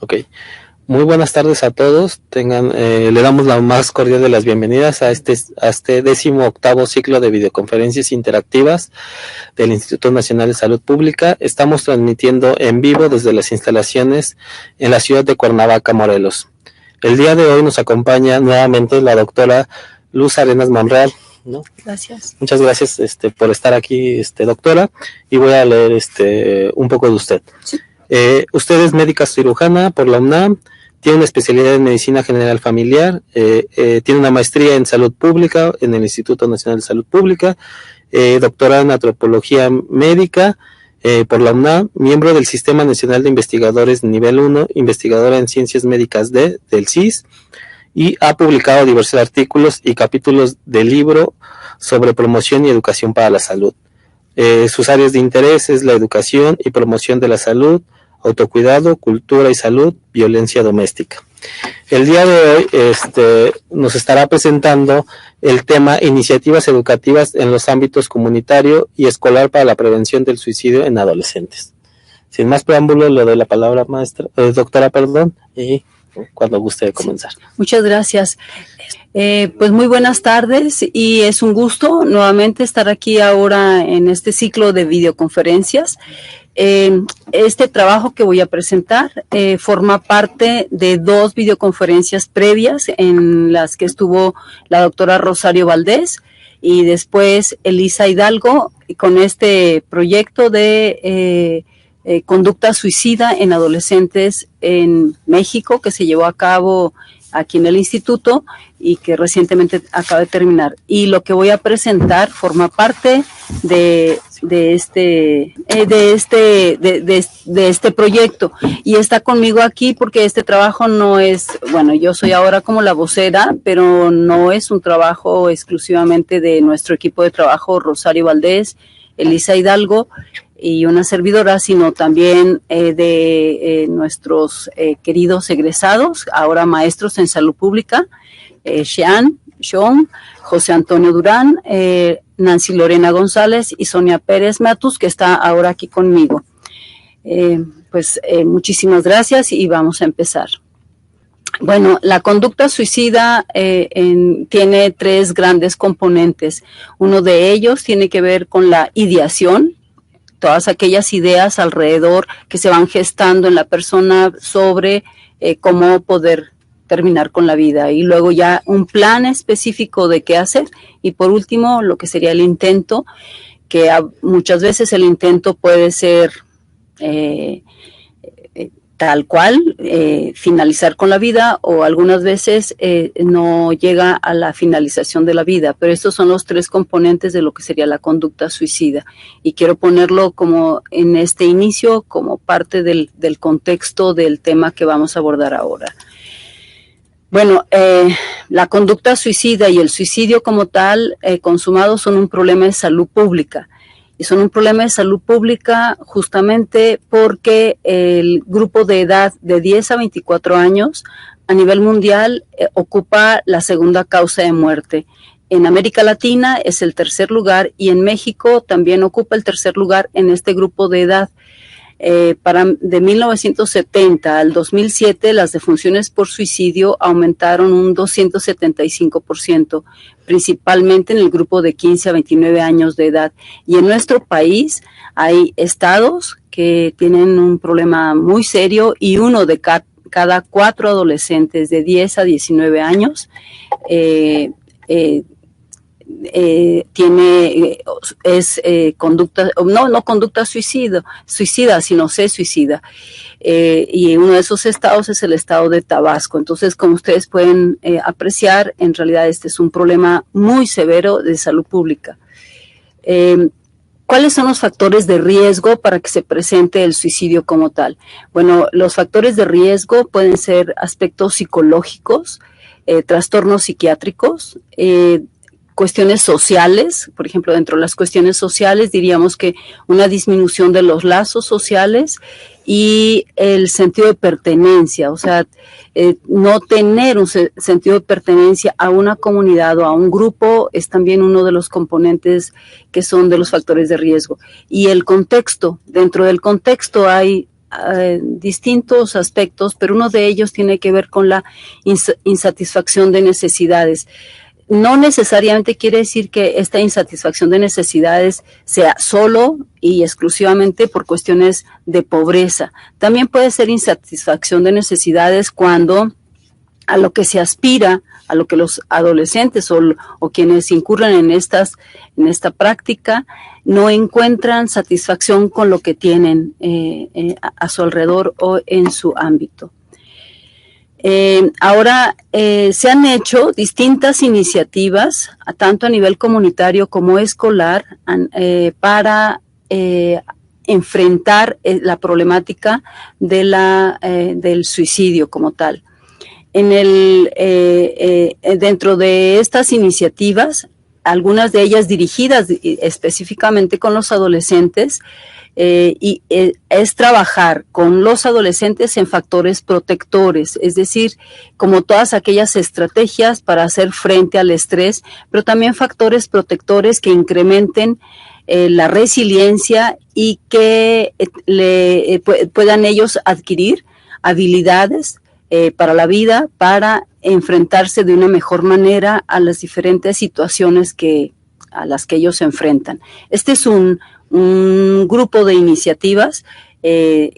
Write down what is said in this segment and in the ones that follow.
Ok, muy buenas tardes a todos. Le damos la más cordial de las bienvenidas a este 18º ciclo de videoconferencias interactivas del Instituto Nacional de Salud Pública. Estamos transmitiendo en vivo desde las instalaciones en la ciudad de Cuernavaca, Morelos. El día de hoy nos acompaña nuevamente la doctora Luz Arenas Monreal, ¿no? Gracias. Muchas gracias por estar aquí, doctora, y voy a leer un poco de usted. Sí. Usted es médica cirujana por la UNAM, tiene una especialidad en medicina general familiar, tiene una maestría en salud pública en el Instituto Nacional de Salud Pública, doctorada en antropología médica por la UNAM, miembro del Sistema Nacional de Investigadores Nivel 1, investigadora en Ciencias Médicas del CIS, y ha publicado diversos artículos y capítulos del libro sobre promoción y educación para la salud. Sus áreas de interés es la educación y promoción de la salud, autocuidado, cultura y salud, violencia doméstica. El día de hoy nos estará presentando el tema Iniciativas educativas en los ámbitos comunitario y escolar para la prevención del suicidio en adolescentes. Sin más preámbulo, le doy la palabra, doctora, y cuando guste comenzar. Muchas gracias. Pues muy buenas tardes y es un gusto nuevamente estar aquí ahora en este ciclo de videoconferencias. Este trabajo que voy a presentar forma parte de 2 videoconferencias previas en las que estuvo la doctora Rosario Valdés y después Elisa Hidalgo con este proyecto de conducta suicida en adolescentes en México que se llevó a cabo aquí en el instituto y que recientemente acaba de terminar. Y lo que voy a presentar forma parte de este proyecto y está conmigo aquí porque este trabajo no es, bueno, yo soy ahora como la vocera, pero no es un trabajo exclusivamente de nuestro equipo de trabajo, Rosario Valdés, Elisa Hidalgo y una servidora, sino también de nuestros queridos egresados, ahora maestros en salud pública, Sean, José Antonio Durán, Nancy Lorena González y Sonia Pérez Matus, que está ahora aquí conmigo. Muchísimas gracias y vamos a empezar. Bueno, la conducta suicida tiene 3 grandes componentes. Uno de ellos tiene que ver con la ideación, todas aquellas ideas alrededor que se van gestando en la persona sobre cómo poder terminar con la vida, y luego ya un plan específico de qué hacer, y por último lo que sería el intento, que muchas veces el intento puede ser tal cual, finalizar con la vida, o algunas veces no llega a la finalización de la vida, pero estos son los 3 componentes de lo que sería la conducta suicida, y quiero ponerlo como en este inicio, como parte del contexto del tema que vamos a abordar ahora. Bueno, la conducta suicida y el suicidio como tal consumado son un problema de salud pública. Y son un problema de salud pública justamente porque el grupo de edad de 10 a 24 años a nivel mundial ocupa la segunda causa de muerte. En América Latina es el 3er lugar y en México también ocupa el 3er lugar en este grupo de edad. De 1970 al 2007 las defunciones por suicidio aumentaron un 275%, principalmente en el grupo de 15 a 29 años de edad. Y en nuestro país hay estados que tienen un problema muy serio y uno de cada 4 adolescentes de 10 a 19 años conducta suicida, sino se suicida. Y uno de esos estados es el estado de Tabasco. Entonces, como ustedes pueden apreciar, en realidad este es un problema muy severo de salud pública. ¿Cuáles son los factores de riesgo para que se presente el suicidio como tal? Bueno, los factores de riesgo pueden ser aspectos psicológicos, trastornos psiquiátricos, cuestiones sociales, por ejemplo, dentro de las cuestiones sociales diríamos que una disminución de los lazos sociales y el sentido de pertenencia, o sea, no tener un sentido de pertenencia a una comunidad o a un grupo es también uno de los componentes que son de los factores de riesgo. Y el contexto, dentro del contexto hay distintos aspectos, pero uno de ellos tiene que ver con la insatisfacción de necesidades. No necesariamente quiere decir que esta insatisfacción de necesidades sea solo y exclusivamente por cuestiones de pobreza. También puede ser insatisfacción de necesidades cuando a lo que se aspira, a lo que los adolescentes o quienes incurren en esta práctica no encuentran satisfacción con lo que tienen a su alrededor o en su ámbito. Ahora se han hecho distintas iniciativas, tanto a nivel comunitario como escolar, para enfrentar la problemática del suicidio como tal. Dentro de estas iniciativas, algunas de ellas dirigidas específicamente con los adolescentes, es trabajar con los adolescentes en factores protectores, es decir, como todas aquellas estrategias para hacer frente al estrés, pero también factores protectores que incrementen la resiliencia y que puedan ellos adquirir habilidades para la vida, para enfrentarse de una mejor manera a las diferentes situaciones a las que ellos se enfrentan. Este es un grupo de iniciativas que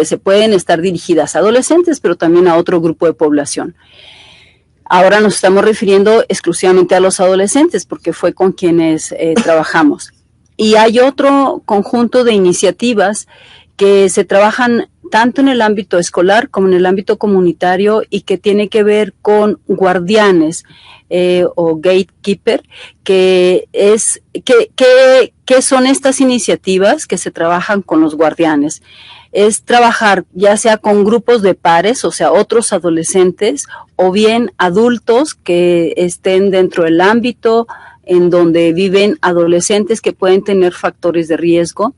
se pueden estar dirigidas a adolescentes, pero también a otro grupo de población. Ahora nos estamos refiriendo exclusivamente a los adolescentes, porque fue con quienes trabajamos. Y hay otro conjunto de iniciativas que se trabajan tanto en el ámbito escolar como en el ámbito comunitario y que tiene que ver con guardianes o gatekeeper, ¿qué son estas iniciativas que se trabajan con los guardianes? Es trabajar ya sea con grupos de pares, o sea, otros adolescentes, o bien adultos que estén dentro del ámbito en donde viven adolescentes que pueden tener factores de riesgo.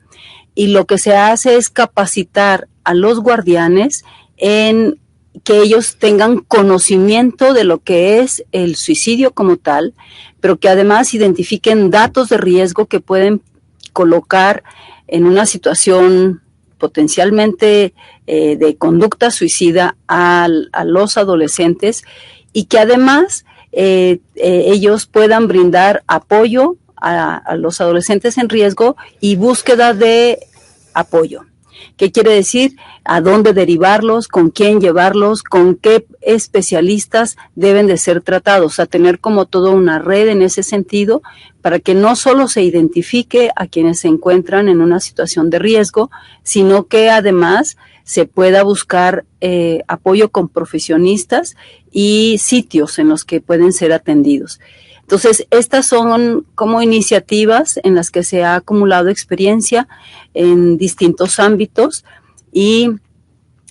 Y lo que se hace es capacitar a los guardianes en que ellos tengan conocimiento de lo que es el suicidio como tal, pero que además identifiquen datos de riesgo que pueden colocar en una situación potencialmente de conducta suicida a los adolescentes y que además ellos puedan brindar apoyo a los adolescentes en riesgo y búsqueda de apoyo. ¿Qué quiere decir? ¿A dónde derivarlos? ¿Con quién llevarlos? ¿Con qué especialistas deben de ser tratados? A tener como toda una red en ese sentido para que no solo se identifique a quienes se encuentran en una situación de riesgo, sino que además se pueda buscar apoyo con profesionistas y sitios en los que pueden ser atendidos. Entonces, estas son como iniciativas en las que se ha acumulado experiencia en distintos ámbitos y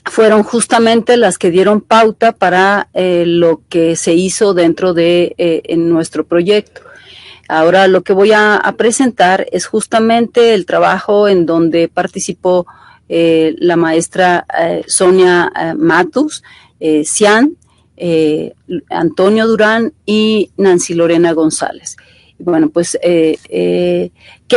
fueron justamente las que dieron pauta para lo que se hizo dentro de en nuestro proyecto. Ahora lo que voy a presentar es justamente el trabajo en donde participó la maestra Sonia Matus, Cian, Antonio Durán y Nancy Lorena González. Bueno, pues, ¿qué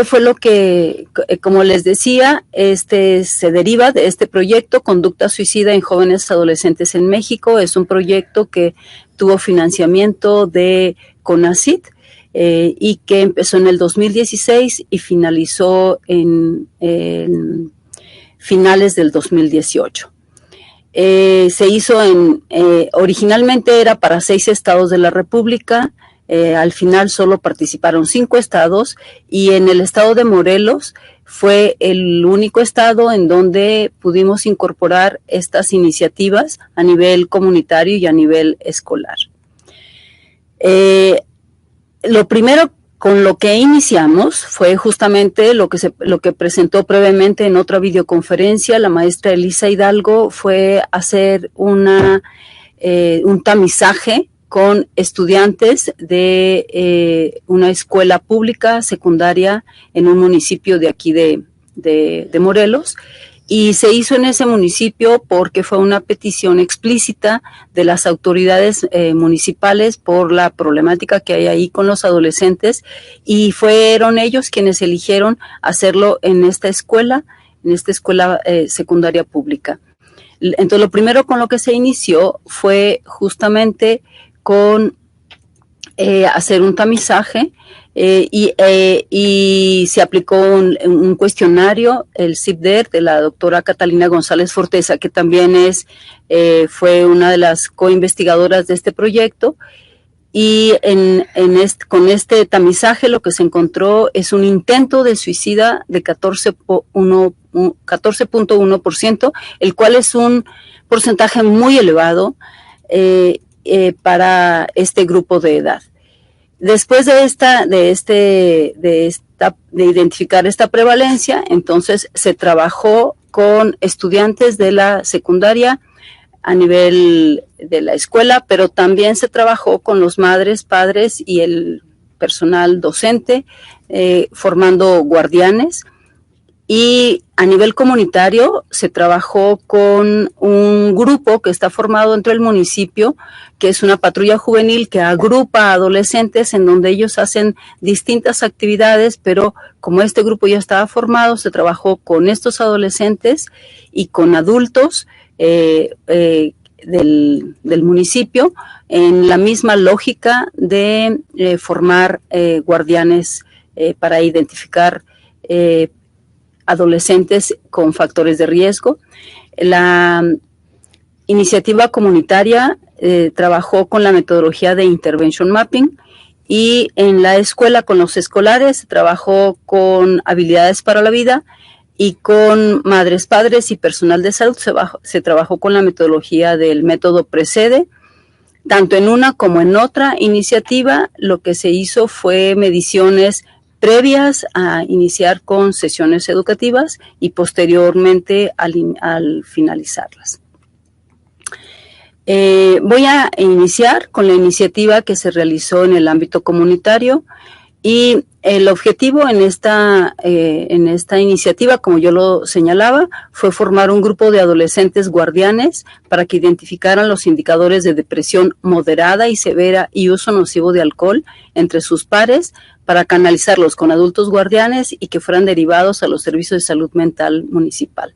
fue lo que, como les decía, se deriva de este proyecto Conducta Suicida en Jóvenes Adolescentes en México? Es un proyecto que tuvo financiamiento de CONACYT y que empezó en el 2016 y finalizó en finales del 2018. Se hizo originalmente era para 6 estados de la República, al final solo participaron 5 estados y en el estado de Morelos fue el único estado en donde pudimos incorporar estas iniciativas a nivel comunitario y a nivel escolar. Lo primero con lo que iniciamos fue justamente lo que presentó previamente en otra videoconferencia la maestra Elisa Hidalgo, fue hacer un tamizaje con estudiantes de una escuela pública secundaria en un municipio de aquí de Morelos. Y se hizo en ese municipio porque fue una petición explícita de las autoridades municipales por la problemática que hay ahí con los adolescentes, y fueron ellos quienes eligieron hacerlo en esta escuela secundaria pública. Entonces, lo primero con lo que se inició fue justamente con hacer un tamizaje y se aplicó un cuestionario, el CIPDER, de la doctora Catalina González Forteza, que también fue una de las coinvestigadoras de este proyecto. Y con este tamizaje lo que se encontró es un intento de suicida de 14.1%, el cual es un porcentaje muy elevado para este grupo de edad. Después de identificar esta prevalencia, entonces se trabajó con estudiantes de la secundaria a nivel de la escuela, pero también se trabajó con los madres, padres y el personal docente, formando guardianes. Y a nivel comunitario se trabajó con un grupo que está formado dentro del municipio, que es una patrulla juvenil que agrupa a adolescentes en donde ellos hacen distintas actividades, pero como este grupo ya estaba formado, se trabajó con estos adolescentes y con adultos del municipio en la misma lógica de formar guardianes para identificar adolescentes con factores de riesgo. La iniciativa comunitaria trabajó con la metodología de Intervention Mapping, y en la escuela con los escolares se trabajó con habilidades para la vida, y con madres, padres y personal de salud se trabajó con la metodología del método PRECEDE. Tanto en una como en otra iniciativa, lo que se hizo fue mediciones previas a iniciar con sesiones educativas y posteriormente al finalizarlas. Voy a iniciar con la iniciativa que se realizó en el ámbito comunitario, y el objetivo en esta iniciativa, como yo lo señalaba, fue formar un grupo de adolescentes guardianes para que identificaran los indicadores de depresión moderada y severa y uso nocivo de alcohol entre sus pares, para canalizarlos con adultos guardianes y que fueran derivados a los servicios de salud mental municipal.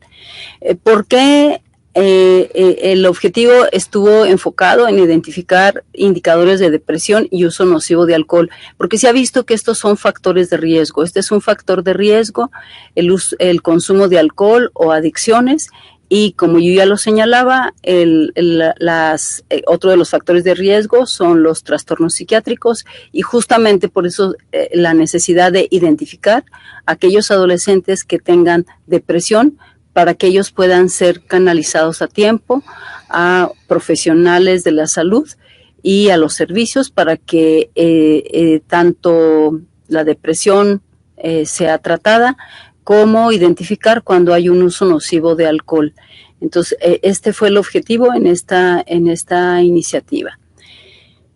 ¿Por qué el objetivo estuvo enfocado en identificar indicadores de depresión y uso nocivo de alcohol? Porque se ha visto que estos son factores de riesgo. Este es un factor de riesgo, el consumo de alcohol o adicciones. Y como yo ya lo señalaba, otro de los factores de riesgo son los trastornos psiquiátricos, y justamente por eso la necesidad de identificar a aquellos adolescentes que tengan depresión, para que ellos puedan ser canalizados a tiempo a profesionales de la salud y a los servicios, para que tanto la depresión sea tratada, como identificar cuando hay un uso nocivo de alcohol. Entonces, este fue el objetivo en esta iniciativa.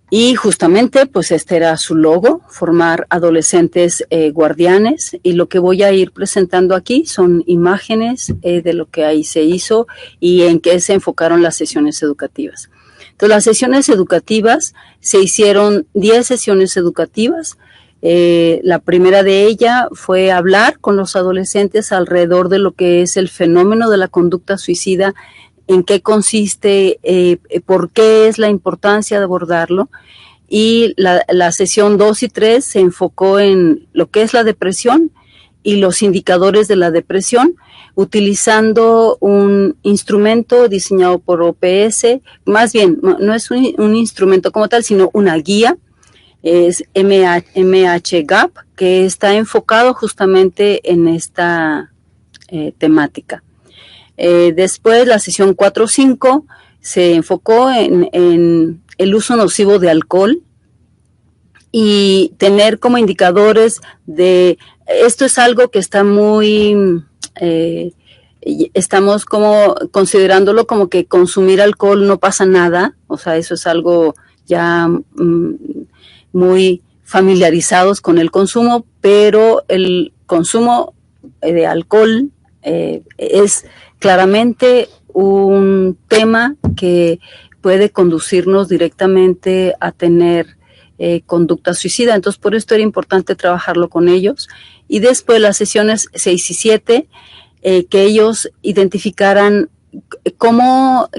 Y justamente, pues este era su logo, formar adolescentes guardianes, y lo que voy a ir presentando aquí son imágenes de lo que ahí se hizo y en qué se enfocaron las sesiones educativas. Entonces, las sesiones educativas, se hicieron 10 sesiones educativas. La primera de ella fue hablar con los adolescentes alrededor de lo que es el fenómeno de la conducta suicida, en qué consiste, por qué es la importancia de abordarlo. Y la sesión 2 y 3 se enfocó en lo que es la depresión y los indicadores de la depresión, utilizando un instrumento diseñado por OPS. Más bien, no es un instrumento como tal, sino una guía. Es MHGAP, que está enfocado justamente en esta temática. Después, la sesión 4-5 se enfocó en el uso nocivo de alcohol, y tener como indicadores de, esto es algo que está muy, estamos como considerándolo como que consumir alcohol no pasa nada, o sea, eso es algo ya muy familiarizados con el consumo, pero el consumo de alcohol es claramente un tema que puede conducirnos directamente a tener conducta suicida. Entonces, por esto era importante trabajarlo con ellos. Y después las sesiones 6 y 7, que ellos identificaran cómo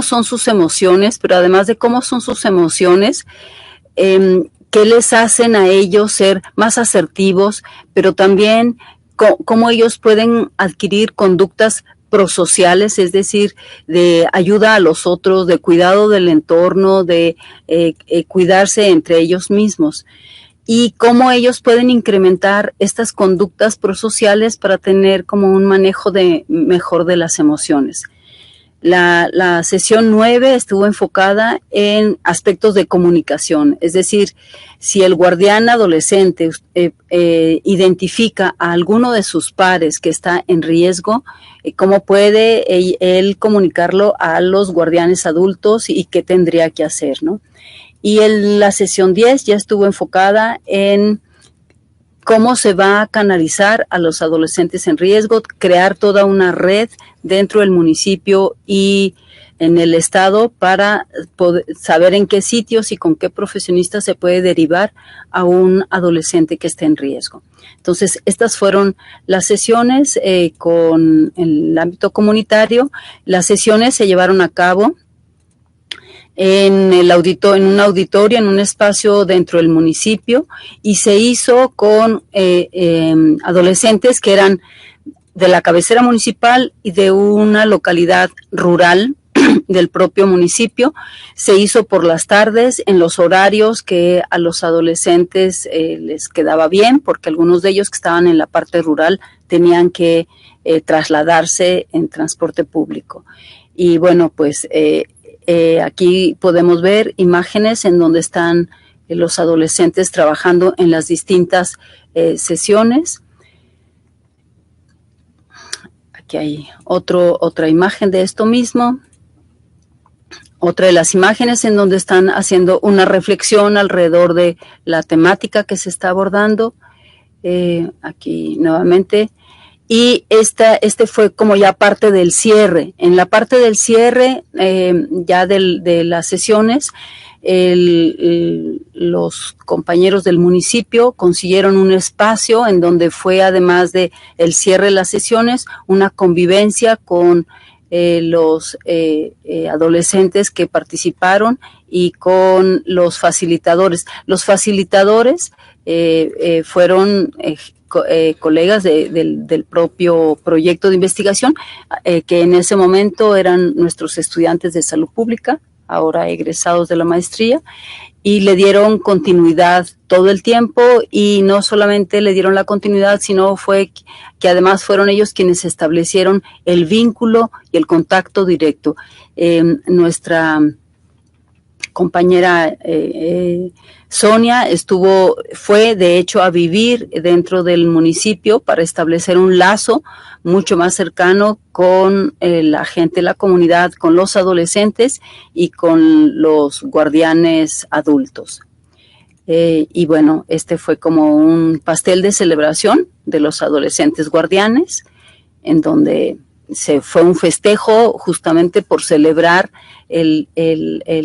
son sus emociones, pero además de cómo son sus emociones, qué les hacen a ellos ser más asertivos, pero también cómo ellos pueden adquirir conductas prosociales, es decir, de ayuda a los otros, de cuidado del entorno, de cuidarse entre ellos mismos, y cómo ellos pueden incrementar estas conductas prosociales para tener como un manejo mejor de las emociones. La sesión 9 estuvo enfocada en aspectos de comunicación, es decir, si el guardián adolescente identifica a alguno de sus pares que está en riesgo, ¿cómo puede él comunicarlo a los guardianes adultos y qué tendría que hacer, ¿no? Y la sesión 10 ya estuvo enfocada en cómo se va a canalizar a los adolescentes en riesgo, crear toda una red dentro del municipio y en el estado para poder saber en qué sitios y con qué profesionistas se puede derivar a un adolescente que esté en riesgo. Entonces, estas fueron las sesiones con el ámbito comunitario. Las sesiones se llevaron a cabo en un auditorio, en un espacio dentro del municipio, y se hizo con adolescentes que eran de la cabecera municipal y de una localidad rural del propio municipio. Se hizo por las tardes, en los horarios que a los adolescentes les quedaba bien, porque algunos de ellos que estaban en la parte rural tenían que trasladarse en transporte público. Y bueno, pues aquí podemos ver imágenes en donde están los adolescentes trabajando en las distintas sesiones. Aquí hay otra imagen de esto mismo. Otra de las imágenes en donde están haciendo una reflexión alrededor de la temática que se está abordando. Aquí nuevamente. Y este fue como ya parte del cierre. En la parte del cierre ya de las sesiones, los compañeros del municipio consiguieron un espacio en donde fue, además de el cierre de las sesiones, una convivencia con los adolescentes que participaron y con los facilitadores. Los facilitadores fueron colegas del propio proyecto de investigación, que en ese momento eran nuestros estudiantes de salud pública, ahora egresados de la maestría, y le dieron continuidad todo el tiempo, y no solamente le dieron la continuidad, sino fue que además fueron ellos quienes establecieron el vínculo y el contacto directo. Nuestra compañera Sonia fue de hecho a vivir dentro del municipio para establecer un lazo mucho más cercano con la gente de la comunidad, con los adolescentes y con los guardianes adultos. Y bueno, este fue como un pastel de celebración de los adolescentes guardianes, en donde fue un festejo justamente por celebrar el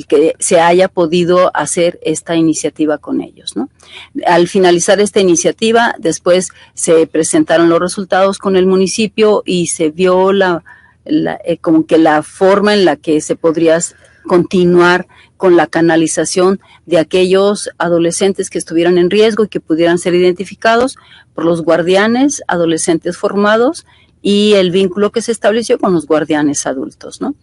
que se haya podido hacer esta iniciativa con ellos, ¿no? Al finalizar esta iniciativa, después se presentaron los resultados con el municipio y se vio como que la forma en la que se podría continuar con la canalización de aquellos adolescentes que estuvieran en riesgo y que pudieran ser identificados por los guardianes adolescentes formados y el vínculo que se estableció con los guardianes adultos, ¿no?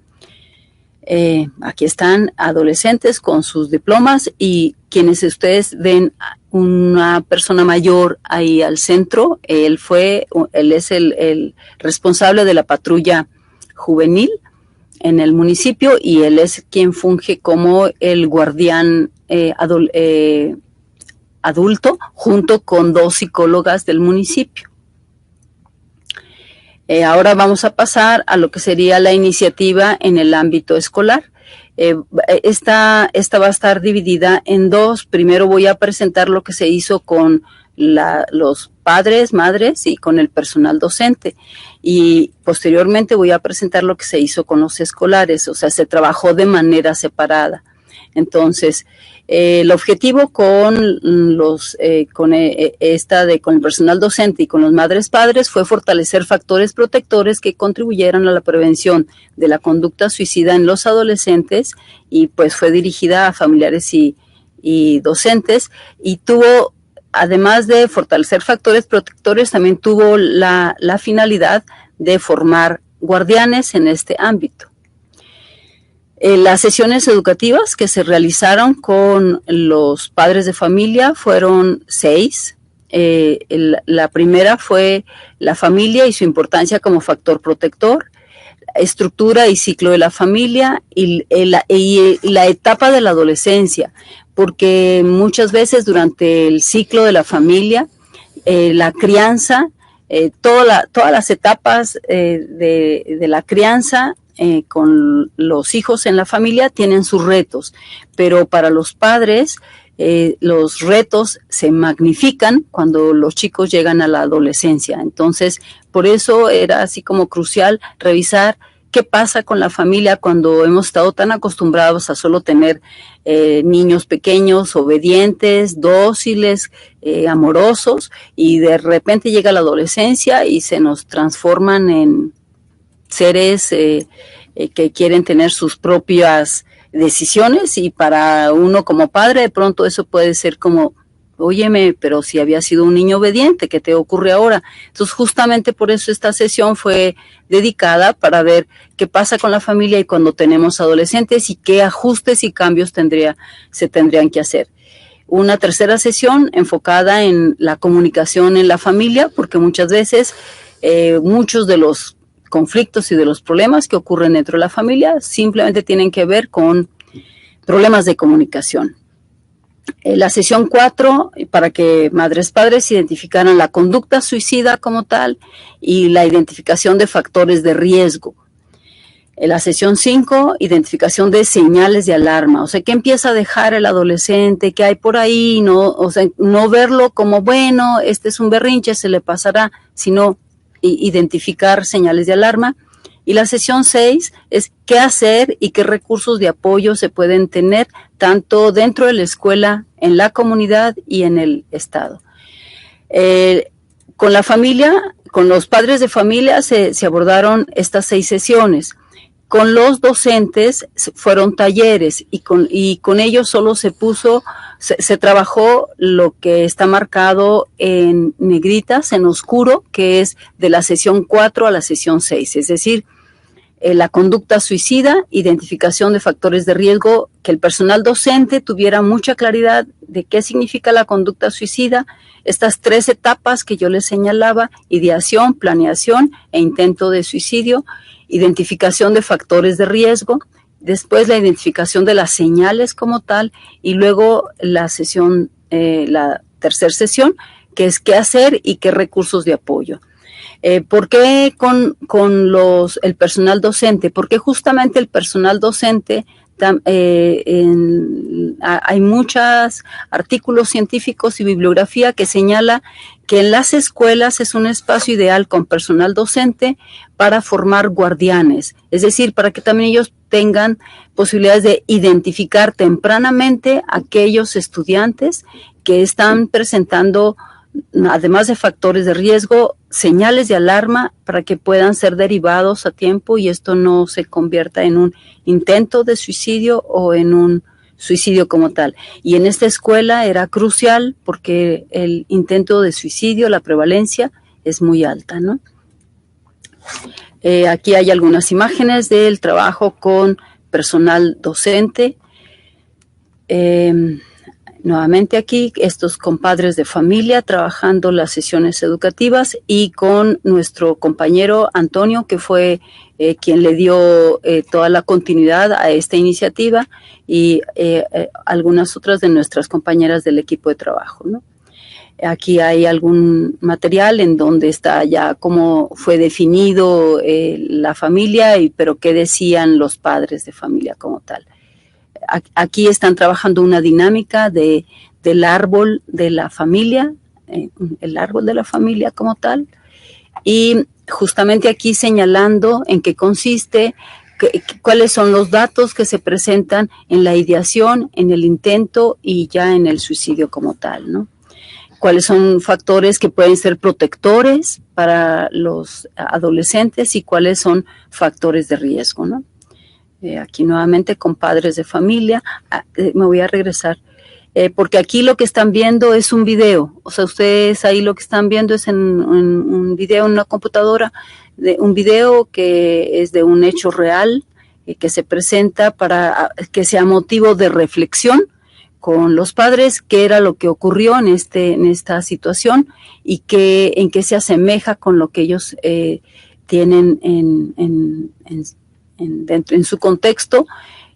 Aquí están adolescentes con sus diplomas, y quienes ustedes ven una persona mayor ahí al centro, él es el responsable de la patrulla juvenil en el municipio, y él es quien funge como el guardián adulto junto con 2 psicólogas del municipio. Ahora vamos a pasar a lo que sería la iniciativa en el ámbito escolar. Esta va a estar dividida en dos. Primero voy a presentar lo que se hizo con los padres, madres y con el personal docente. Y posteriormente voy a presentar lo que se hizo con los escolares, o sea, se trabajó de manera separada. Entonces, el objetivo con con el personal docente y con los madres padres fue fortalecer factores protectores que contribuyeran a la prevención de la conducta suicida en los adolescentes, y pues fue dirigida a familiares y docentes, y tuvo, además de fortalecer factores protectores, también tuvo la finalidad de formar guardianes en este ámbito. Las sesiones educativas que se realizaron con los padres de familia fueron 6. La primera fue la familia y su importancia como factor protector, estructura y ciclo de la familia y la etapa de la adolescencia, porque muchas veces durante el ciclo de la familia, la crianza, todas las etapas de la crianza con los hijos en la familia tienen sus retos, pero para los padres los retos se magnifican cuando los chicos llegan a la adolescencia. Entonces, por eso era así como crucial revisar qué pasa con la familia cuando hemos estado tan acostumbrados a solo tener niños pequeños, obedientes, dóciles, amorosos, y de repente llega la adolescencia y se nos transforman en seres que quieren tener sus propias decisiones, y para uno como padre de pronto eso puede ser como, óyeme, pero si había sido un niño obediente, ¿qué te ocurre ahora? Entonces justamente por eso esta sesión fue dedicada para ver qué pasa con la familia y cuando tenemos adolescentes y qué ajustes y cambios se tendrían que hacer. Una tercera sesión enfocada en la comunicación en la familia, porque muchas veces muchos de los conflictos y de los problemas que ocurren dentro de la familia simplemente tienen que ver con problemas de comunicación. La sesión 4, para que madres padres identificaran la conducta suicida como tal y la identificación de factores de riesgo. La sesión 5, identificación de señales de alarma, o sea, ¿qué empieza a dejar el adolescente? ¿Qué hay por ahí? O sea, no verlo como, bueno, este es un berrinche, se le pasará, sino identificar señales de alarma. Y la sesión 6 es qué hacer y qué recursos de apoyo se pueden tener tanto dentro de la escuela, en la comunidad y en el estado. Con la familia, con los padres de familia se abordaron estas 6 sesiones. Con los docentes fueron talleres y con ellos solo se trabajó lo que está marcado en negritas, en oscuro, que es de la sesión 4 a la sesión 6, es decir, la conducta suicida, identificación de factores de riesgo, que el personal docente tuviera mucha claridad de qué significa la conducta suicida, estas 3 etapas que yo les señalaba: ideación, planeación e intento de suicidio, identificación de factores de riesgo, después la identificación de las señales como tal, y luego la tercera sesión, que es qué hacer y qué recursos de apoyo. ¿Por qué con el personal docente? Porque justamente el personal docente, hay muchos artículos científicos y bibliografía que señala que en las escuelas es un espacio ideal con personal docente para formar guardianes, es decir, para que también ellos tengan posibilidades de identificar tempranamente a aquellos estudiantes que están presentando, además de factores de riesgo, señales de alarma, para que puedan ser derivados a tiempo y esto no se convierta en un intento de suicidio o en un suicidio como tal. Y en esta escuela era crucial porque el intento de suicidio, la prevalencia es muy alta, ¿no? Aquí hay algunas imágenes del trabajo con personal docente. Nuevamente aquí, estos compadres de familia trabajando las sesiones educativas y con nuestro compañero Antonio, que fue quien le dio toda la continuidad a esta iniciativa, y algunas otras de nuestras compañeras del equipo de trabajo, ¿no? Aquí hay algún material en donde está ya cómo fue definido la familia, pero qué decían los padres de familia como tal. aquí están trabajando una dinámica del árbol de la familia, el árbol de la familia como tal, y justamente aquí señalando en qué consiste, cuáles son los datos que se presentan en la ideación, en el intento y ya en el suicidio como tal, ¿no? Cuáles son factores que pueden ser protectores para los adolescentes y cuáles son factores de riesgo, ¿no? Aquí nuevamente con padres de familia. Me voy a regresar, porque aquí lo que están viendo es un video. O sea, ustedes ahí lo que están viendo es en un video en una computadora, un video que es de un hecho real, que se presenta para que sea motivo de reflexión con los padres, qué era lo que ocurrió en esta situación y en qué se asemeja con lo que ellos tienen en su contexto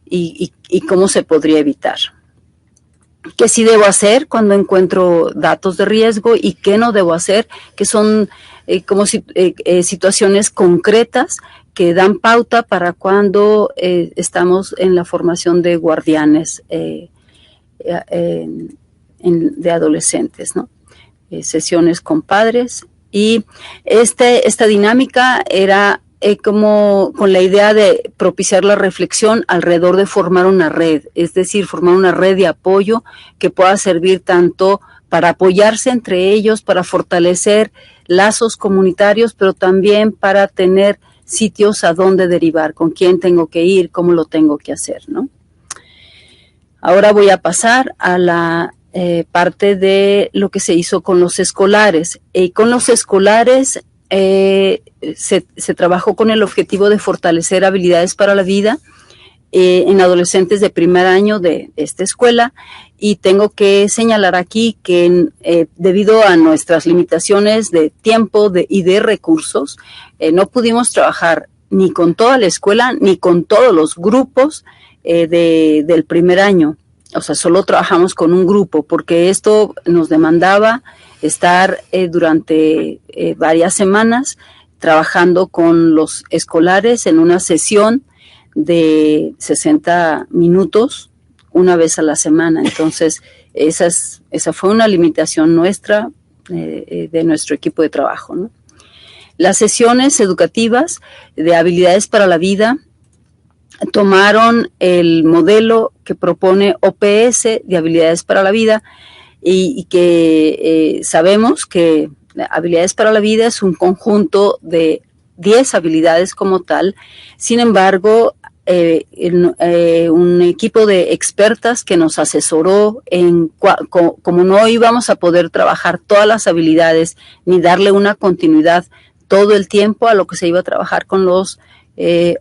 y cómo se podría evitar. ¿Qué sí debo hacer cuando encuentro datos de riesgo y qué no debo hacer? Que son situaciones concretas que dan pauta para cuando estamos en la formación de guardianes de adolescentes, ¿no? Sesiones con padres, y esta dinámica era como con la idea de propiciar la reflexión alrededor de formar una red, es decir, formar una red de apoyo que pueda servir tanto para apoyarse entre ellos, para fortalecer lazos comunitarios, pero también para tener sitios a dónde derivar, con quién tengo que ir, cómo lo tengo que hacer, ¿no? Ahora voy a pasar a la parte de lo que se hizo con los escolares. Con los escolares se trabajó con el objetivo de fortalecer habilidades para la vida en adolescentes de primer año de esta escuela, y tengo que señalar aquí que debido a nuestras limitaciones de tiempo y de recursos, no pudimos trabajar ni con toda la escuela ni con todos los grupos del primer año. O sea, solo trabajamos con un grupo porque esto nos demandaba estar durante varias semanas trabajando con los escolares en una sesión de 60 minutos una vez a la semana. Entonces, esa fue una limitación nuestra, de nuestro equipo de trabajo, ¿no? Las sesiones educativas de habilidades para la vida tomaron el modelo que propone OPS de habilidades para la vida y que sabemos que habilidades para la vida es un conjunto de 10 habilidades como tal. Sin embargo, un equipo de expertas que nos asesoró como no íbamos a poder trabajar todas las habilidades ni darle una continuidad todo el tiempo a lo que se iba a trabajar con los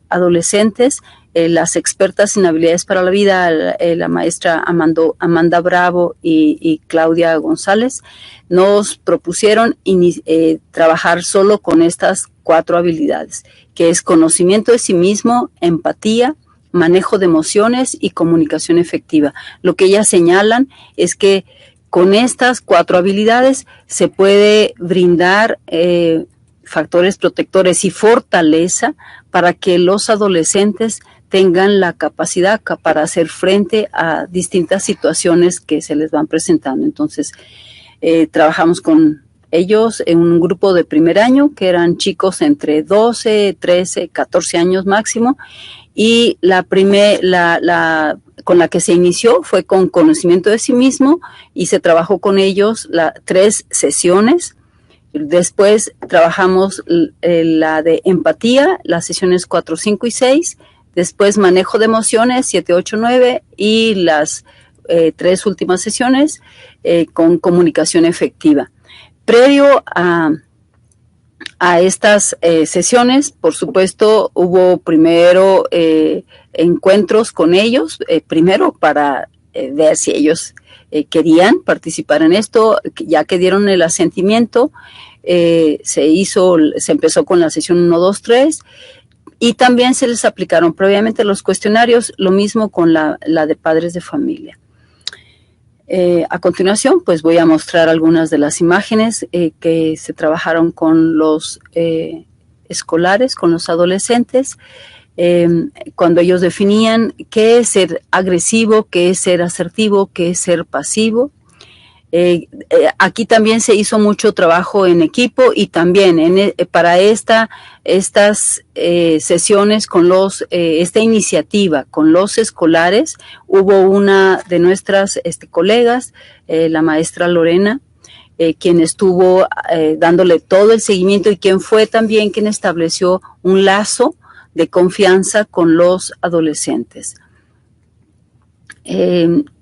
adolescentes, las expertas en habilidades para la vida, la maestra Amanda Bravo y Claudia González, nos propusieron trabajar solo con estas 4 habilidades, que es conocimiento de sí mismo, empatía, manejo de emociones y comunicación efectiva. Lo que ellas señalan es que con estas 4 habilidades se puede brindar factores protectores y fortaleza para que los adolescentes tengan la capacidad para hacer frente a distintas situaciones que se les van presentando. Entonces, trabajamos con ellos en un grupo de primer año, que eran chicos entre 12, 13, 14 años máximo, y con la que se inició fue con conocimiento de sí mismo, y se trabajó con ellos 3 sesiones. Después trabajamos la de empatía, las sesiones 4, 5 y 6, después manejo de emociones 7, 8, 9 y las 3 últimas sesiones con comunicación efectiva. Previo a estas sesiones, por supuesto, hubo primero encuentros con ellos, primero para ver si ellos querían participar en esto. Ya que dieron el asentimiento, se empezó con la sesión 1, 2, 3, y también se les aplicaron previamente los cuestionarios, lo mismo con la de padres de familia. A continuación, pues voy a mostrar algunas de las imágenes que se trabajaron con los escolares, con los adolescentes. cuando ellos definían qué es ser agresivo, qué es ser asertivo, qué es ser pasivo. Aquí también se hizo mucho trabajo en equipo y también para estas sesiones con esta iniciativa con los escolares, hubo una de nuestras colegas, la maestra Lorena, quien estuvo dándole todo el seguimiento y quien fue también quien estableció un lazo de confianza con los adolescentes.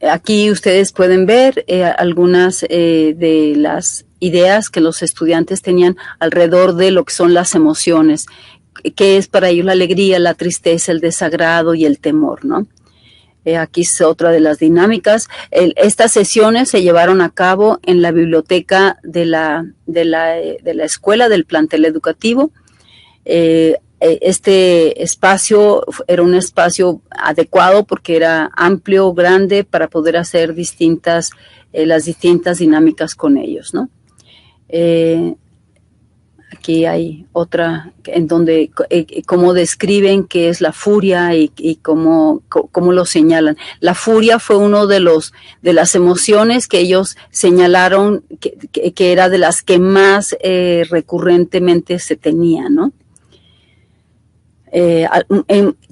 Aquí ustedes pueden ver algunas de las ideas que los estudiantes tenían alrededor de lo que son las emociones, que es para ellos la alegría, la tristeza, el desagrado y el temor, ¿no? Aquí es otra de las dinámicas. Estas sesiones se llevaron a cabo en la biblioteca de la escuela, del plantel educativo. Este espacio era un espacio adecuado porque era amplio, grande, para poder hacer las distintas dinámicas con ellos, ¿no? Aquí hay otra en donde cómo describen qué es la furia y cómo lo señalan. La furia fue uno de las emociones que ellos señalaron que era de las que más recurrentemente se tenía, ¿no?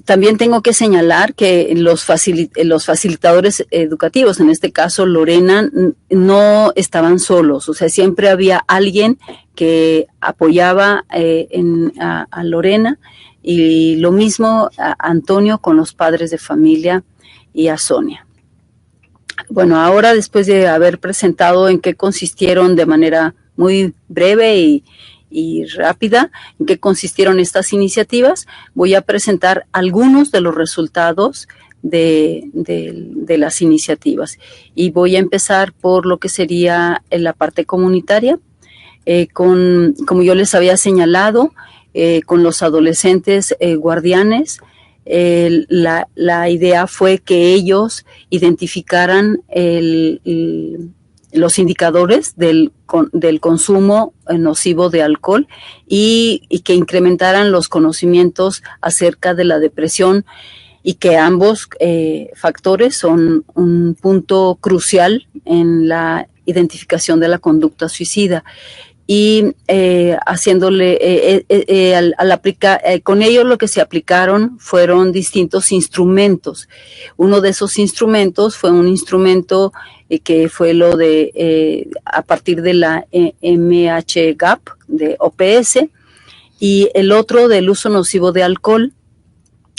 También tengo que señalar que los facilitadores educativos, en este caso Lorena, no estaban solos, o sea, siempre había alguien que apoyaba a Lorena, y lo mismo a Antonio con los padres de familia y a Sonia. Bueno, ahora después de haber presentado en qué consistieron de manera muy breve y rápida en qué consistieron estas iniciativas, voy a presentar algunos de los resultados de las iniciativas. Y voy a empezar por lo que sería la parte comunitaria, como yo les había señalado, con los adolescentes guardianes. La idea fue que ellos identificaran los indicadores del consumo nocivo de alcohol y que incrementaran los conocimientos acerca de la depresión, y que ambos factores son un punto crucial en la identificación de la conducta suicida. Y con ellos lo que se aplicaron fueron distintos instrumentos. Uno de esos instrumentos fue un instrumento que fue lo de a partir de la MHGAP de OPS, y el otro del uso nocivo de alcohol.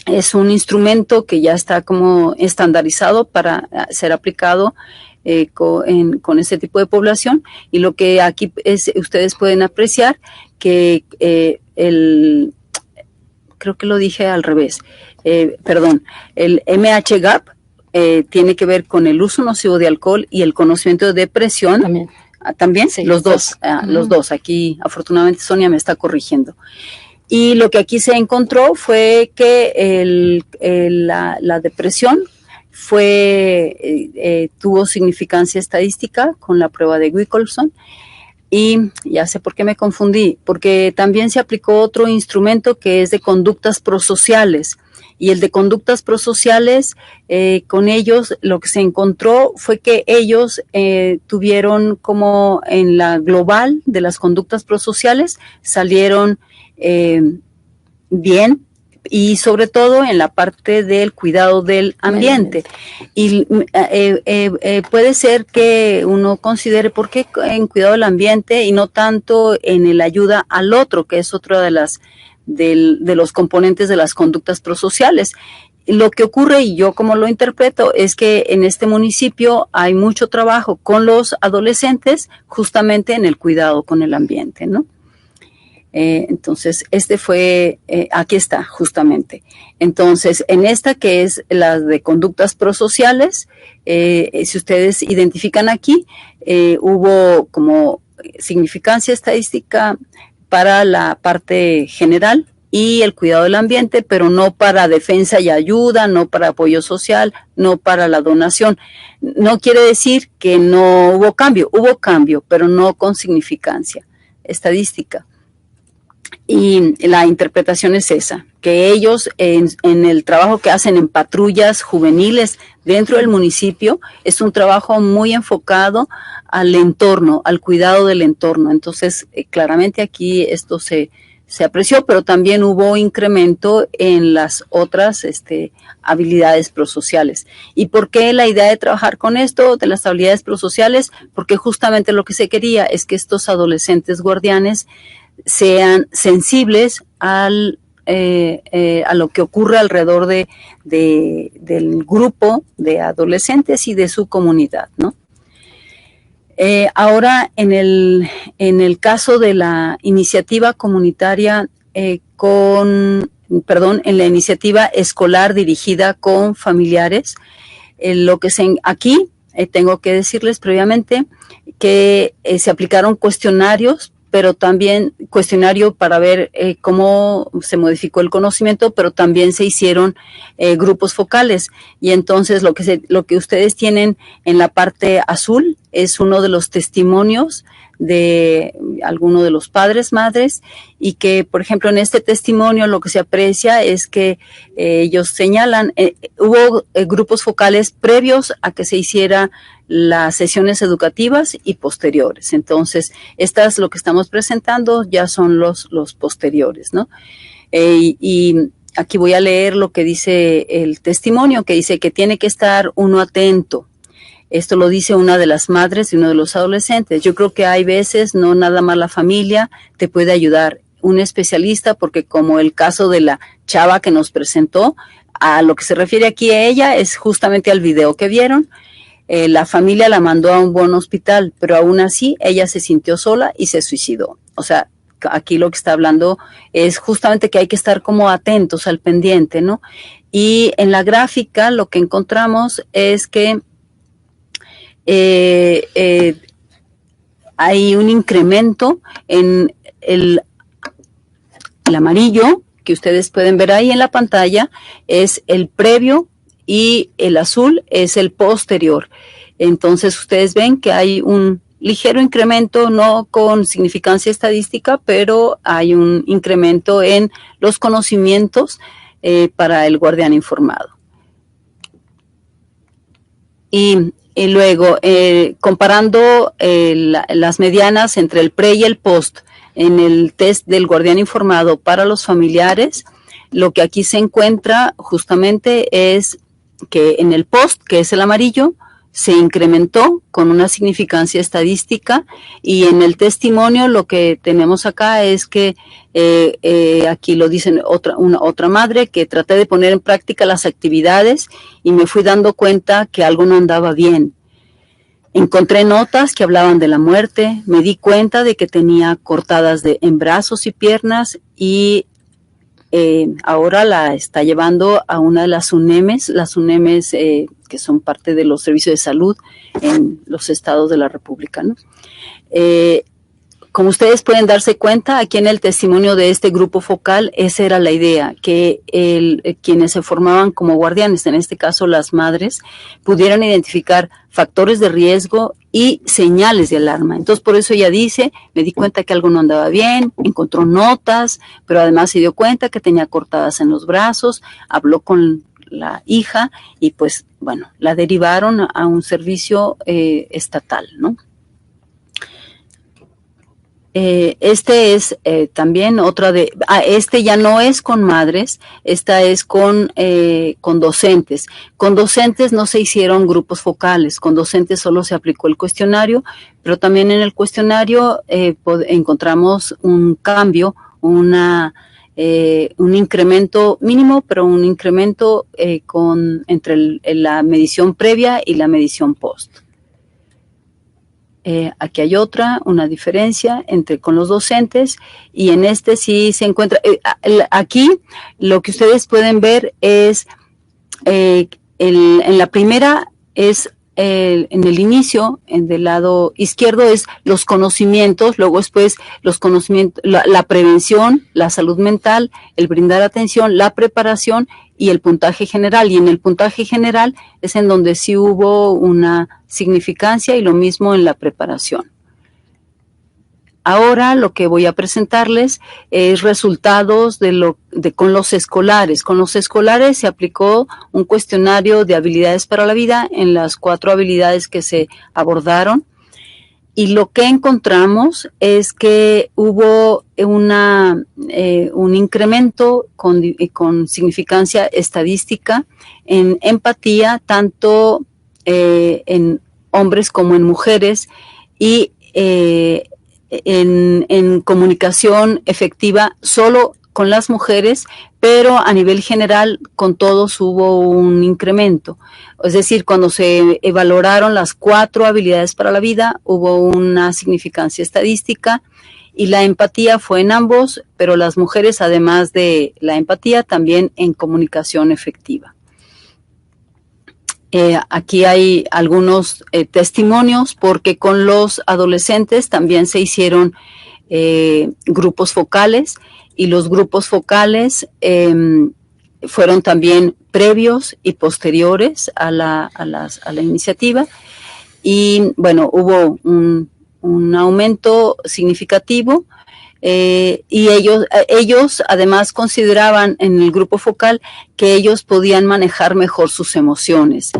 Es un instrumento que ya está como estandarizado para ser aplicado con este tipo de población, y lo que aquí ustedes pueden apreciar que creo que lo dije al revés, el MHGAP tiene que ver con el uso nocivo de alcohol y el conocimiento de depresión. También sí, los dos, los dos. Aquí afortunadamente Sonia me está corrigiendo. Y lo que aquí se encontró fue que la depresión tuvo significancia estadística con la prueba de Wickelson, y ya sé por qué me confundí, porque también se aplicó otro instrumento que es de conductas prosociales, y el de conductas prosociales, con ellos lo que se encontró fue que ellos tuvieron como en la global de las conductas prosociales, salieron bien, y sobre todo en la parte del cuidado del ambiente. Y puede ser que uno considere por qué en cuidado del ambiente y no tanto en el ayuda al otro, que es otra de los componentes de las conductas prosociales. Lo que ocurre, y yo como lo interpreto, es que en este municipio hay mucho trabajo con los adolescentes justamente en el cuidado con el ambiente, ¿no? Entonces, aquí está justamente. Entonces, en esta que es la de conductas prosociales, si ustedes identifican aquí, hubo como significancia estadística para la parte general y el cuidado del ambiente, pero no para defensa y ayuda, no para apoyo social, no para la donación. No quiere decir que no hubo cambio, pero no con significancia estadística. Y la interpretación es esa, que ellos en el trabajo que hacen en patrullas juveniles dentro del municipio es un trabajo muy enfocado al entorno, al cuidado del entorno. Entonces, claramente aquí esto se apreció, pero también hubo incremento en las otras habilidades prosociales. ¿Y por qué la idea de trabajar con esto, de las habilidades prosociales? Porque justamente lo que se quería es que estos adolescentes guardianes sean sensibles a lo que ocurre alrededor del grupo de adolescentes y de su comunidad, ¿no? Ahora, en el caso de la iniciativa comunitaria en la iniciativa escolar dirigida con familiares, aquí tengo que decirles previamente que se aplicaron cuestionarios, pero también cuestionario para ver cómo se modificó el conocimiento, pero también se hicieron grupos focales. Y entonces lo que ustedes tienen en la parte azul es uno de los testimonios de alguno de los padres, madres, y que, por ejemplo, en este testimonio lo que se aprecia es que ellos señalan, hubo grupos focales previos a que se hiciera las sesiones educativas y posteriores. Entonces, estas lo que estamos presentando ya son los posteriores, ¿no? Y aquí voy a leer lo que dice el testimonio, que dice que tiene que estar uno atento. Esto lo dice una de las madres y uno de los adolescentes. Yo creo que hay veces, no nada más la familia te puede ayudar, un especialista, porque como el caso de la chava que nos presentó, a lo que se refiere aquí a ella es justamente al video que vieron. La familia la mandó a un buen hospital, pero aún así ella se sintió sola y se suicidó. O sea, aquí lo que está hablando es justamente que hay que estar como atentos al pendiente, ¿no? Y en la gráfica lo que encontramos es que hay un incremento en el amarillo que ustedes pueden ver ahí en la pantalla, es el previo, y el azul es el posterior. Entonces ustedes ven que hay un ligero incremento, no con significancia estadística, pero hay un incremento en los conocimientos para el guardián informado. Y luego, comparando las medianas entre el pre y el post en el test del guardián informado para los familiares, lo que aquí se encuentra justamente es que en el post, que es el amarillo, se incrementó con una significancia estadística, y en el testimonio lo que tenemos acá es que aquí lo dicen otra madre, que traté de poner en práctica las actividades y me fui dando cuenta que algo no andaba bien. Encontré notas que hablaban de la muerte, me di cuenta de que tenía cortadas en brazos y piernas, y ahora la está llevando a una de las UNEMES, que son parte de los servicios de salud en los estados de la República, ¿no? Como ustedes pueden darse cuenta, aquí en el testimonio de este grupo focal, esa era la idea, que quienes se formaban como guardianes, en este caso las madres, pudieran identificar factores de riesgo y señales de alarma. Entonces, por eso ella dice, me di cuenta que algo no andaba bien, encontró notas, pero además se dio cuenta que tenía cortadas en los brazos, habló con la hija y pues, bueno, la derivaron a un servicio estatal, ¿no? Este es también otra de, este ya no es con madres, esta es con docentes. Con docentes no se hicieron grupos focales, con docentes solo se aplicó el cuestionario, pero también en el cuestionario encontramos un cambio, un incremento mínimo, pero un incremento entre la medición previa y la medición post. Aquí hay una diferencia con los docentes, y en este sí se encuentra, aquí lo que ustedes pueden ver es, en la primera es, en el inicio, del lado izquierdo es los conocimientos, luego después los conocimientos, la prevención, la salud mental, el brindar atención, la preparación y el puntaje general. Y en el puntaje general es en donde sí hubo una significancia, y lo mismo en la preparación. ahora lo que voy a presentarles es resultados con los escolares. Con los escolares se aplicó un cuestionario de habilidades para la vida en las 4 habilidades que se abordaron. Y lo que encontramos es que hubo un incremento con significancia estadística en empatía, tanto en hombres como en mujeres, y en comunicación efectiva solo con las mujeres, pero a nivel general con todos hubo un incremento. Es decir, cuando se valoraron las 4 habilidades para la vida, hubo una significancia estadística y la empatía fue en ambos, pero las mujeres, además de la empatía, también en comunicación efectiva. Aquí hay algunos testimonios, porque con los adolescentes también se hicieron grupos focales, y los grupos focales fueron también previos y posteriores a la iniciativa, y bueno, hubo un aumento significativo, y ellos además consideraban en el grupo focal que ellos podían manejar mejor sus emociones,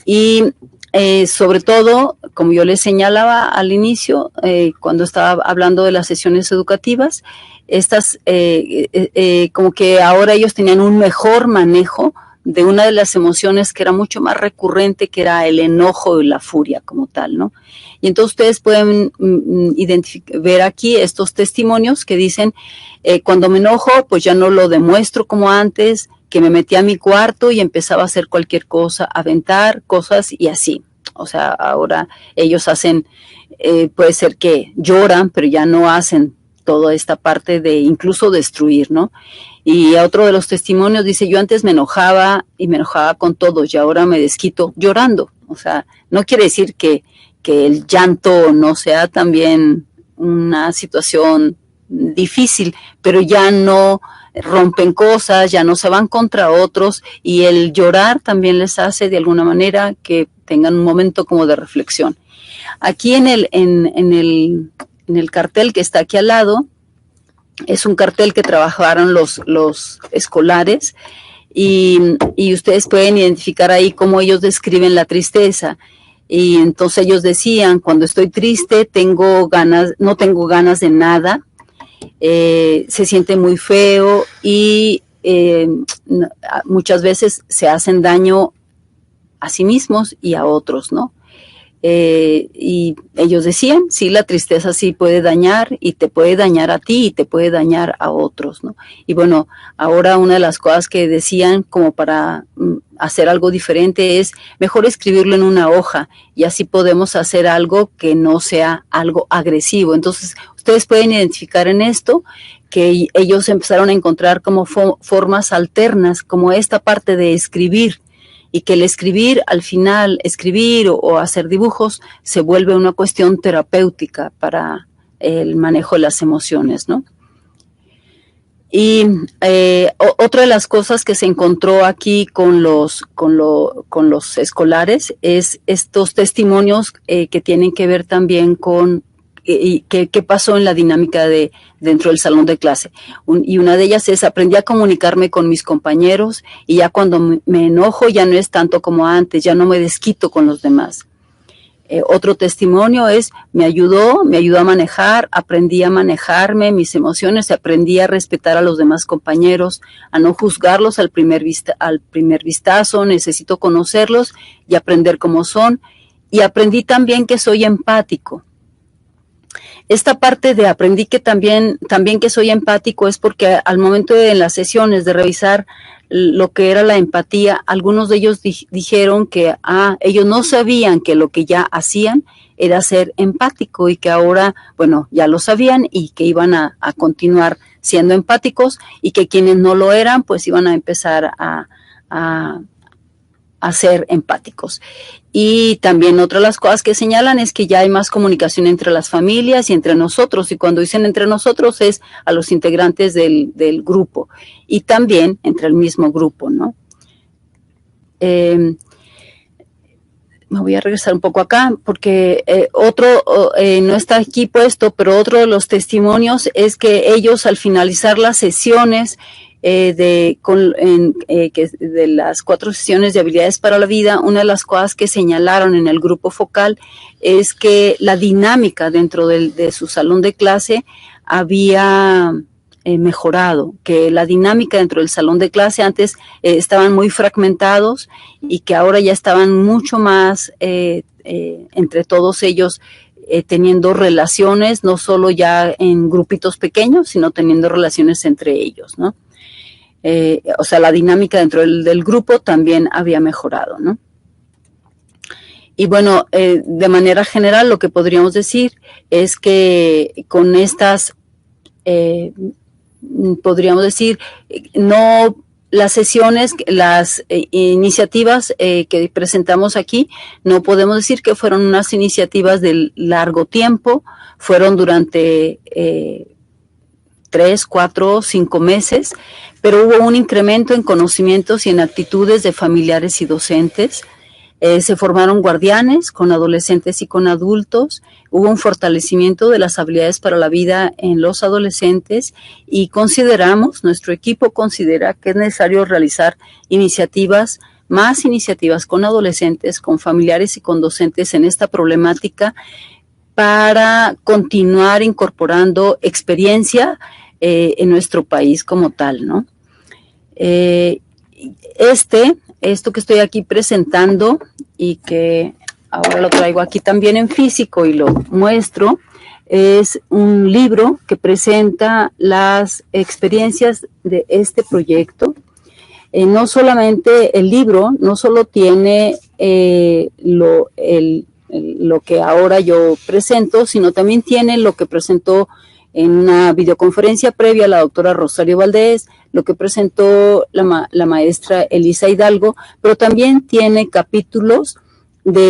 y sobre todo, como yo les señalaba al inicio, cuando estaba hablando de las sesiones educativas, estas como que ahora ellos tenían un mejor manejo de una de las emociones que era mucho más recurrente, que era el enojo y la furia como tal, ¿no? Y entonces ustedes pueden ver aquí estos testimonios que dicen, cuando me enojo, pues ya no lo demuestro como antes, que me metí a mi cuarto y empezaba a hacer cualquier cosa, aventar cosas y así. O sea, ahora ellos hacen, puede ser que lloran, pero ya no hacen toda esta parte de incluso destruir, ¿no? Y otro de los testimonios dice, yo antes me enojaba y me enojaba con todos y ahora me desquito llorando. O sea, no quiere decir que el llanto no sea también una situación difícil, pero ya no rompen cosas, ya no se van contra otros, y el llorar también les hace de alguna manera que tengan un momento como de reflexión. Aquí en el cartel que está aquí al lado, es un cartel que trabajaron los escolares, y ustedes pueden identificar ahí cómo ellos describen la tristeza. Y entonces ellos decían, cuando estoy triste no tengo ganas de nada, se siente muy feo y muchas veces se hacen daño a sí mismos y a otros, ¿no? Y ellos decían, sí, la tristeza sí puede dañar, y te puede dañar a ti y te puede dañar a otros, ¿no? Y bueno, ahora una de las cosas que decían como para hacer algo diferente es mejor escribirlo en una hoja, y así podemos hacer algo que no sea algo agresivo. Entonces, ustedes pueden identificar en esto que ellos empezaron a encontrar como formas alternas, como esta parte de escribir, y que el escribir, al final, escribir o hacer dibujos, se vuelve una cuestión terapéutica para el manejo de las emociones, ¿no? Y otra de las cosas que se encontró aquí con los escolares es estos testimonios que tienen que ver también con qué pasó en la dinámica dentro del salón de clase. Y una de ellas es, aprendí a comunicarme con mis compañeros, y ya cuando me enojo ya no es tanto como antes, ya no me desquito con los demás. Otro testimonio es, me ayudó a manejar, aprendí a manejarme, mis emociones, aprendí a respetar a los demás compañeros, a no juzgarlos al primer vistazo, necesito conocerlos y aprender cómo son, y aprendí también que soy empático. Esta parte de aprendí que también que soy empático es porque al momento de las sesiones de revisar lo que era la empatía, algunos de ellos dijeron que ellos no sabían que lo que ya hacían era ser empático, y que ahora, bueno, ya lo sabían y que iban a continuar siendo empáticos, y que quienes no lo eran, pues iban a empezar a ser empáticos. Y también otra de las cosas que señalan es que ya hay más comunicación entre las familias y entre nosotros, y cuando dicen entre nosotros es a los integrantes del grupo, y también entre el mismo grupo, ¿no? me voy a regresar un poco acá, porque no está aquí puesto, pero otro de los testimonios es que ellos al finalizar las sesiones de las 4 sesiones de habilidades para la vida, una de las cosas que señalaron en el grupo focal es que la dinámica dentro de su salón de clase había mejorado, que la dinámica dentro del salón de clase antes estaban muy fragmentados y que ahora ya estaban mucho más entre todos ellos teniendo relaciones, no solo ya en grupitos pequeños, sino teniendo relaciones entre ellos, ¿no? O sea, la dinámica dentro del grupo también había mejorado, ¿no? Y bueno, de manera general lo que podríamos decir es que con estas podríamos decir, no las sesiones, las iniciativas que presentamos aquí, no podemos decir que fueron unas iniciativas de largo tiempo, fueron durante 3, 4, 5 meses, pero hubo un incremento en conocimientos y en actitudes de familiares y docentes. Se formaron guardianes con adolescentes y con adultos, hubo un fortalecimiento de las habilidades para la vida en los adolescentes y nuestro equipo considera que es necesario realizar más iniciativas con adolescentes, con familiares y con docentes en esta problemática para continuar incorporando experiencia en nuestro país como tal, ¿no? Esto que estoy aquí presentando y que ahora lo traigo aquí también en físico y lo muestro, es un libro que presenta las experiencias de este proyecto. No solamente el libro, no solo tiene lo que ahora yo presento, sino también tiene lo que presentó en una videoconferencia previa la doctora Rosario Valdés, lo que presentó la maestra Elisa Hidalgo, pero también tiene capítulos de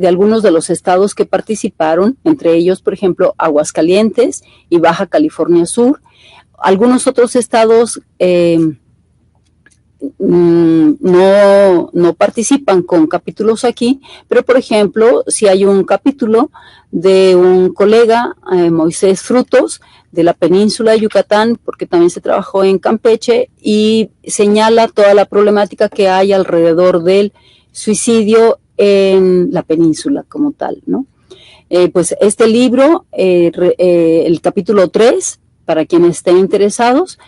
algunos de los estados que participaron, entre ellos, por ejemplo, Aguascalientes y Baja California Sur. Algunos otros estados no participan con capítulos aquí, pero por ejemplo, si hay un capítulo de un colega, Moisés Frutos, de la península de Yucatán, porque también se trabajó en Campeche, y señala toda la problemática que hay alrededor del suicidio en la península como tal, ¿no? Pues este libro, el capítulo 3, para quienes estén interesados,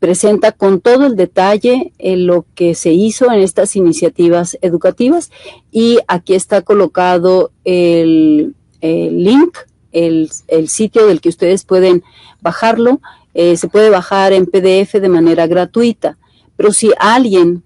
presenta con todo el detalle lo que se hizo en estas iniciativas educativas, y aquí está colocado el link, el sitio del que ustedes pueden bajarlo. Se puede bajar en PDF de manera gratuita, pero si alguien,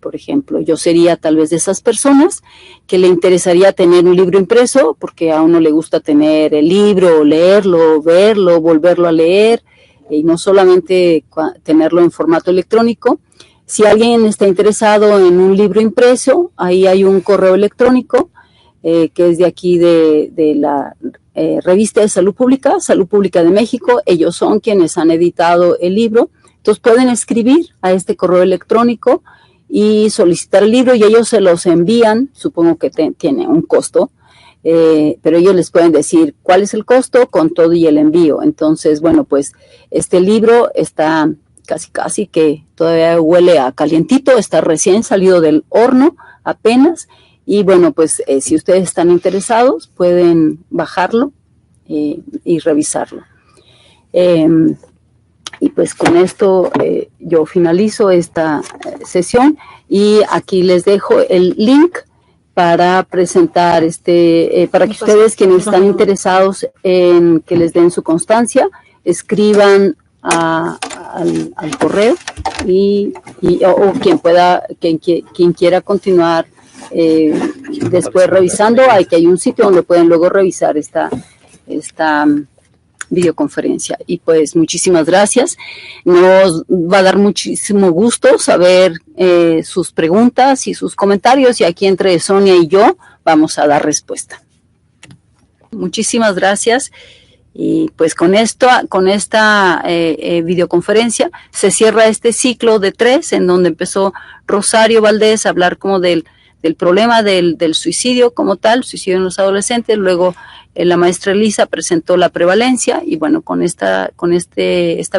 por ejemplo, yo sería tal vez de esas personas que le interesaría tener un libro impreso, porque a uno le gusta tener el libro, leerlo, verlo, volverlo a leer, y no solamente tenerlo en formato electrónico. Si alguien está interesado en un libro impreso, ahí hay un correo electrónico que es de aquí de la revista de Salud Pública de México. Ellos son quienes han editado el libro. Entonces pueden escribir a este correo electrónico y solicitar el libro, y ellos se los envían. Supongo que tiene un costo, pero ellos les pueden decir cuál es el costo con todo y el envío. Entonces, bueno, pues este libro está casi que todavía huele a calientito, está recién salido del horno apenas, y bueno, pues si ustedes están interesados pueden bajarlo y revisarlo. Y pues con esto yo finalizo esta sesión, y aquí les dejo el link para presentar para que ustedes, quienes están interesados en que les den su constancia, escriban al correo o quien quiera continuar después revisando. Aquí hay un sitio donde pueden luego revisar esta videoconferencia. Y pues muchísimas gracias. Nos va a dar muchísimo gusto saber sus preguntas y sus comentarios, y aquí entre Sonia y yo vamos a dar respuesta. Muchísimas gracias. Y pues con esta videoconferencia se cierra este ciclo de 3, en donde empezó Rosario Valdés a hablar como de del problema del suicidio como tal, suicidio en los adolescentes. Luego la maestra Elisa presentó la prevalencia y bueno, con esta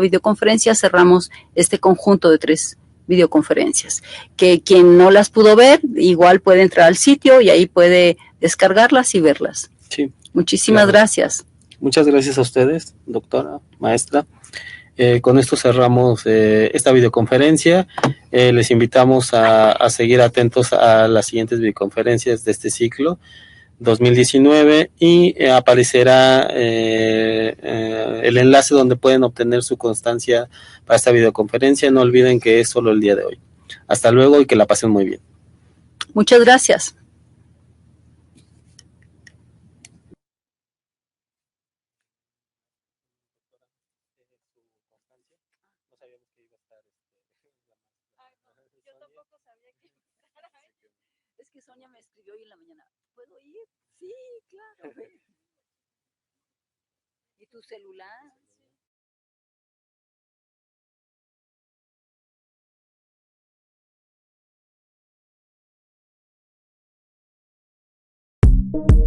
videoconferencia cerramos este conjunto de 3 videoconferencias, que quien no las pudo ver igual puede entrar al sitio y ahí puede descargarlas y verlas. Sí, muchísimas gracias. Muchas gracias a ustedes, doctora, maestra. Con esto cerramos esta videoconferencia. Les invitamos a seguir atentos a las siguientes videoconferencias de este ciclo 2019 y aparecerá el enlace donde pueden obtener su constancia para esta videoconferencia. No olviden que es solo el día de hoy. Hasta luego y que la pasen muy bien. Muchas gracias. Es que Sonia me escribió hoy en la mañana. ¿Puedo ir? Sí, claro. ¿Y tu celular? Sí.